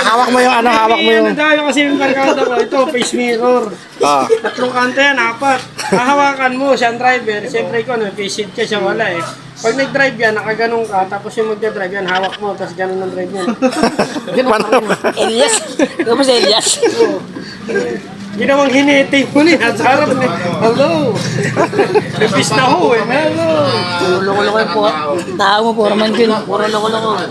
hawak mo yung ano, hawak mo yung... Ano tayo kasi yung barkada ko, ito, face mirror. Ah. 3 kanto yan, 4. Hahawakan mo siya ang driver. Siyempre ikaw, face seat ka siya, wala eh. Pag nag-drive yan, nakaganong ka, tapos yung magdadrive yan, hawak mo, tapos ganun ang drive yan. Ganun pa rin. Elias. Tapos Elias. Ginawang hinete mo ni, nasa harap ni. Hello! Nipis na ho eh, hello! Puro loko-loko yung po. Tao mo, puro man yun. Puro loko-loko.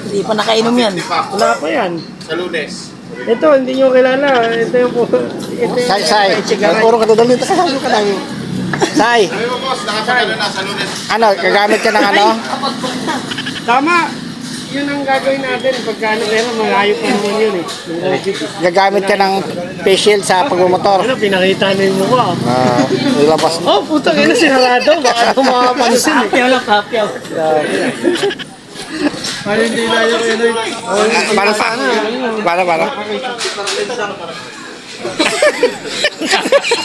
Hindi pa nakainom yan. Wala pa yan. Sa Lunes. Ito, hindi nyo kilala. Ito yung po. Say. Puro ka doon dito. Kasama ka lang. Say. Sabi mo boss, nakapagano na sa Lunes. Ano, gagamit ka ng ano? Tama! Yun ang gagawin natin. Pagkano, pero malayo pa naman yun eh. Gagamit ka ng face shield sa pagmumotor. Ano, pinakita na yung mukha. Ilabas mo. Oh, putang ina, sinarado. Baka ako makapansin eh. Kapyaw lang, kapyaw. Ano hindi na yung inoy? Para.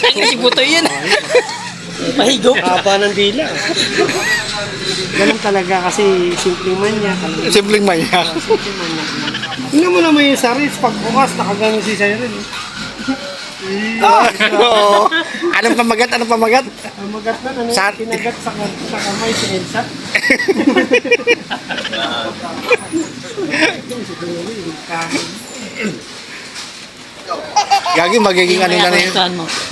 Ay, kasi buto yun. Mahigop. Haba ng dila. Ganun talaga kasi simpleng manya. Simpleng manyak. Tingnan mo naman yung sa Ritz, pagbukas, nakagano si Siren. Oo. Anong pamagat? Ang magat na, ano Sa- tinagat sa kamay si Elsa. Gagi, magiging ano na rin.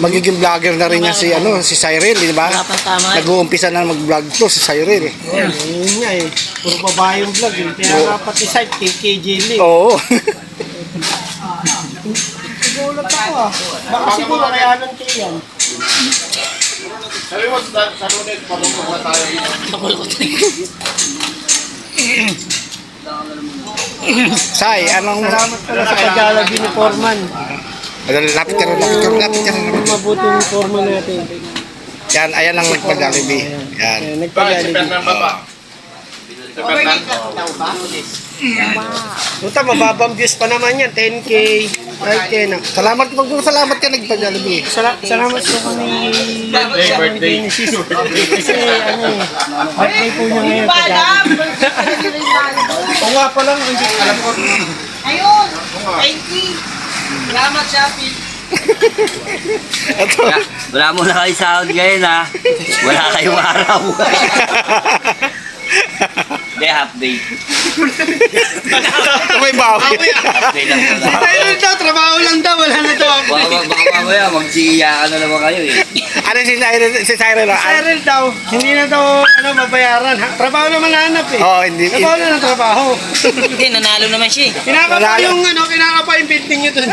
Magiging vlogger na rin yan si Cyril, di ba? Wala pang tama. Nag-uumpisa na mag-vlog to si Cyril. Yun nga eh. Puro babae yung vlog eh. Kaya dapat i-site kay KJ Lee. Oo. Nagulat ako ah. Baka siguro kaya lang kayo yan. Sabi mo sa Lunes, pagpupunta na tayo. Say, anong... Salamat pala sa pag-alabi ni Foreman. Lapit ka rin. Mabuting Foreman natin. Yan, ayan ang nagpag-alibi. Yan. Bakit si Nagpag-alabi. Fernand ba ba? Si Fernand? Puta, mababang views pa naman yan. 10K. Right, 10. Salamat ka nagpag-alibi. Salamat po kami. Birthday. Kasi ano eh. Birthday po niya ngayon. Oo nga pala, hindi alam ko. Ayun! Thank you! Salamat, Shopee! Wala mo na kayo sahod ngayon ha. Wala kayong araw. Hindi, half day. May bawi. Half day lang pala. Ayun daw, trabaho lang daw. Wala na daw. Baka mamaya, magsiiyakan na naman kayo eh. Ano si Cyril? Cyril daw, hindi na daw mabayaran. Trabaho naman hanap eh. Oo, hindi. Trabaho na ng trabaho. Hindi, nanalo naman siya. Kinakapa yung building nyo dun.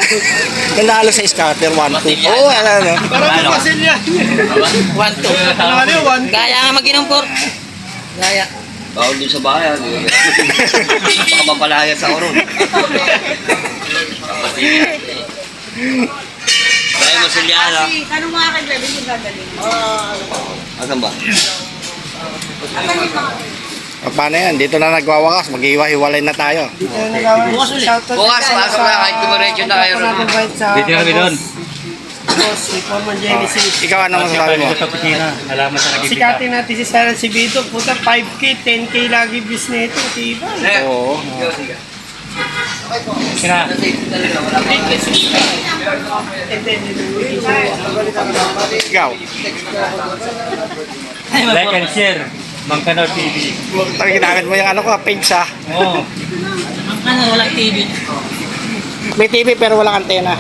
Nanalo sa scatter 1-2. Oo, ano. Para mapasil yan. 1-2. Ano yun? Gaya nga mag-inom por. Gaya. Bawal dun sa bayan. Baka mapalaya sa oron. Kaya masulyahan ha. Anong mga kaibigan yung gagaling? Asan ba? Paano yan? Dito na nagwawakas. Mag-iwa-hiwalay na tayo. Dito na nagawin. Bukas, pasok na kahit dumiretso na kayo. Dito kami doon. Boss, ni Foreman Genesis. Ikaw, ano masasabi mo? Sikatin natin si Cyril Cibito. Puta, 5K, 10K lagi views nito. Diba? Oo. Ikaw. Like and share, Mangkano TV. Talagang ginamit mo yung ano ko, page ha. Oo. Ano, walang TV. May TV pero walang antena.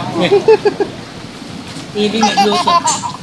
TV may Bluetooth.